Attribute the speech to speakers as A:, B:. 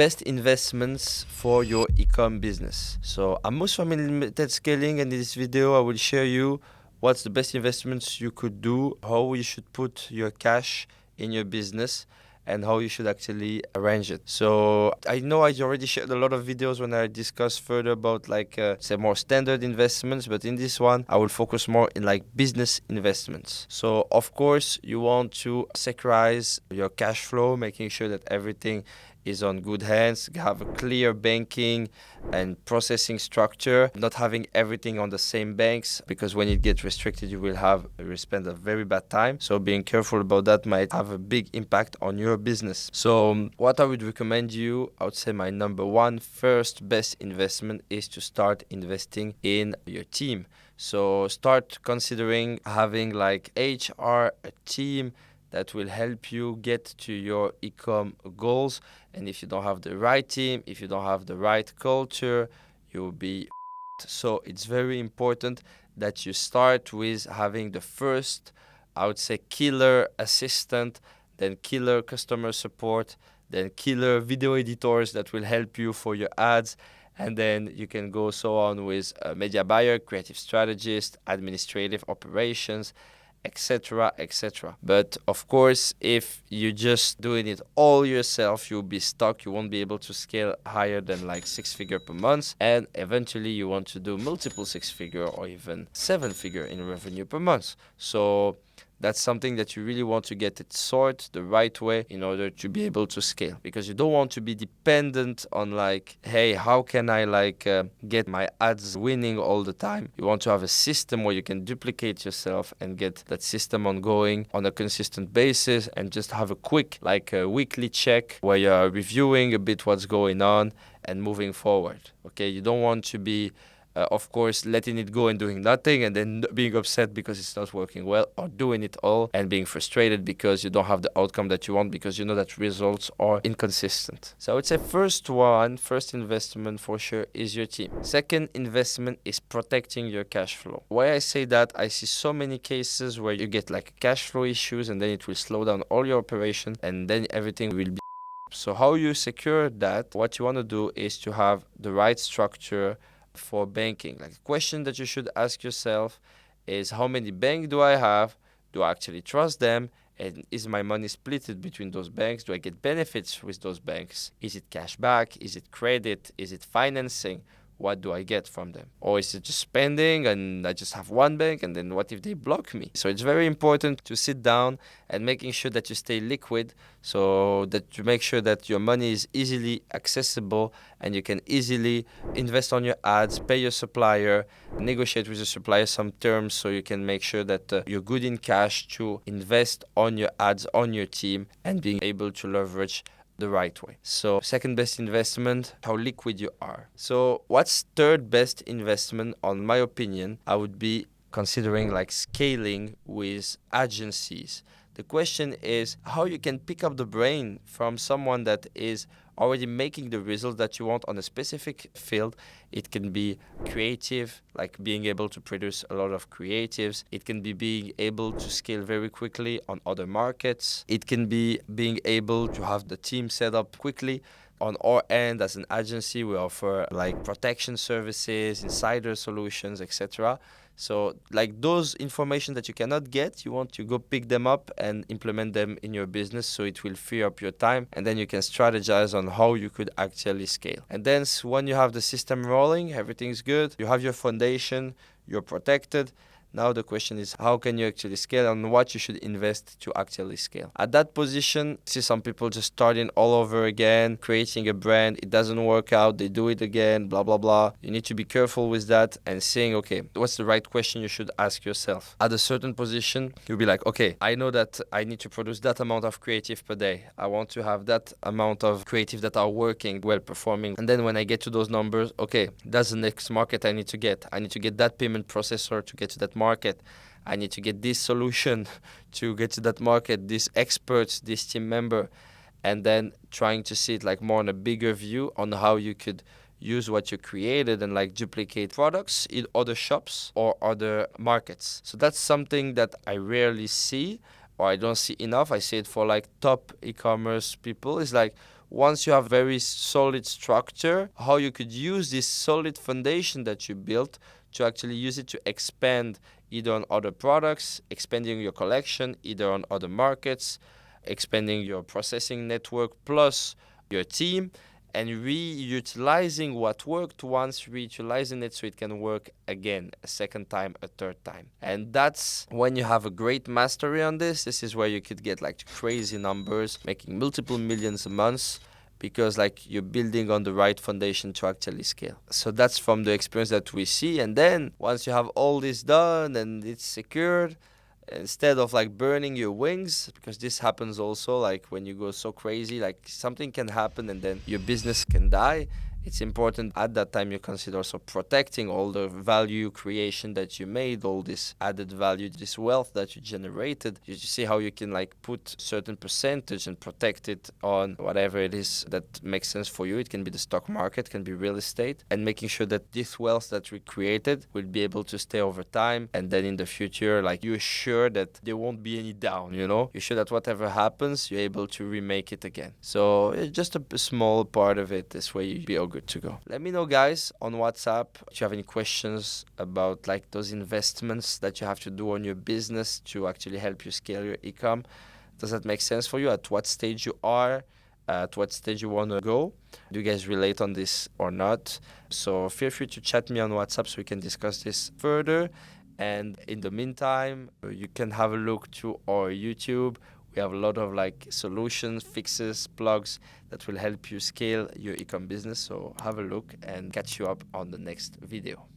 A: best investments for your ecom business. So I'm most familiar with limited scaling, and in this video I will share you what's the best investments you could do, how you should put your cash in your business, and how you should actually arrange it. So I know I already shared a lot of videos when I discuss further about say more standard investments, but in this one I will focus more in like business investments. So of course you want to securize your cash flow, making sure that everything is on good hands, have a clear banking and processing structure, not having everything on the same banks, because when it gets restricted you will spend a very bad time. So being careful about that might have a big impact on your business. So what I would recommend you, I would say my number one first best investment is to start investing in your team. So start considering having like HR, a team that will help you get to your ecom goals. And if you don't have the right team, if you don't have the right culture, you'll be so it's very important that you start with having the first, I would say, killer assistant, then killer customer support, then killer video editors that will help you for your ads. And then you can go so on with a media buyer, creative strategist, administrative operations, etc., etc. But of course, if you're just doing it all yourself, you'll be stuck. You won't be able to scale higher than like 6-figure per month. And eventually you want to do multiple 6-figure or even 7-figure in revenue per month. So that's something that you really want to get it sorted the right way in order to be able to scale, because you don't want to be dependent on like, hey, how can I get my ads winning all the time? You want to have a system where you can duplicate yourself and get that system ongoing on a consistent basis, and just have a quick a weekly check where you're reviewing a bit what's going on and moving forward. Okay, you don't want to be of course, letting it go and doing nothing and then being upset because it's not working well, or doing it all and being frustrated because you don't have the outcome that you want because you know that results are inconsistent. So I would say first investment for sure is your team. Second investment is protecting your cash flow. Why I say that, I see so many cases where you get like cash flow issues and then it will slow down all your operation and then everything will be. So how you secure that? What you want to do is to have the right structure for banking. Like a question that you should ask yourself is, how many banks do I have? Do I actually trust them? And is my money splitted between those banks? Do I get benefits with those banks? Is it cash back? Is it credit? Is it financing? What do I get from them? Or is it just spending and I just have one bank, and then what if they block me? So it's very important to sit down and making sure that you stay liquid, so that you make sure that your money is easily accessible and you can easily invest on your ads, pay your supplier, negotiate with your supplier some terms so you can make sure that you're good in cash to invest on your ads, on your team, and being able to leverage the right way. So second best investment, how liquid you are. So what's third best investment? On my opinion, I would be considering like scaling with agencies. The question is how you can pick up the brain from someone that is already making the result that you want on a specific field. It can be creative, like being able to produce a lot of creatives. It can be being able to scale very quickly on other markets. It can be being able to have the team set up quickly. On our end, as an agency, we offer like protection services, insider solutions, etc. So like those information that you cannot get, you want to go pick them up and implement them in your business, so it will free up your time, and then you can strategize on how you could actually scale. And then when you have the system rolling, everything's good, you have your foundation, you're protected. Now the question is, how can you actually scale and what you should invest to actually scale? At that position, see some people just starting all over again, creating a brand. It doesn't work out. They do it again, blah, blah, blah. You need to be careful with that and saying, okay, what's the right question you should ask yourself? At a certain position, you'll be like, okay, I know that I need to produce that amount of creative per day. I want to have that amount of creative that are working, well performing. And then when I get to those numbers, okay, that's the next market I need to get. I need to get that payment processor to get to that market. I need to get this solution to get to that market, these experts, this team member, and then trying to see it like more on a bigger view on how you could use what you created and like duplicate products in other shops or other markets. So that's something that I rarely see, or I don't see enough. I see it for like top e-commerce people. It's like, once you have very solid structure, how you could use this solid foundation that you built to actually use it to expand either on other products, expanding your collection, either on other markets, expanding your processing network plus your team, and reutilizing what worked once, reutilizing it so it can work again, a second time, a third time. And that's when you have a great mastery on this. This is where you could get like crazy numbers, making multiple millions a month, because like you're building on the right foundation to actually scale. So that's from the experience that we see. And then once you have all this done and it's secured, instead of like burning your wings, because this happens also, like when you go so crazy, like something can happen and then your business can die. It's important at that time you consider also protecting all the value creation that you made, all this added value, this wealth that you generated. You see how you can like put certain percentage and protect it on whatever it is that makes sense for you. It can be the stock market, can be real estate, and making sure that this wealth that we created will be able to stay over time. And then in the future, like you're sure that there won't be any down, you know? You're sure that whatever happens, you're able to remake it again. So it's just a small part of it. This way you'll be good to go. Let me know, guys, on WhatsApp if you have any questions about like those investments that you have to do on your business to actually help you scale your e-com. Does that make sense for you? At what stage you are? At what stage you want to go? Do you guys relate on this or not? So feel free to chat me on WhatsApp so we can discuss this further. And in the meantime, you can have a look to our YouTube. We have a lot of like solutions, fixes, plugs that will help you scale your e-com business. So have a look and catch you up on the next video.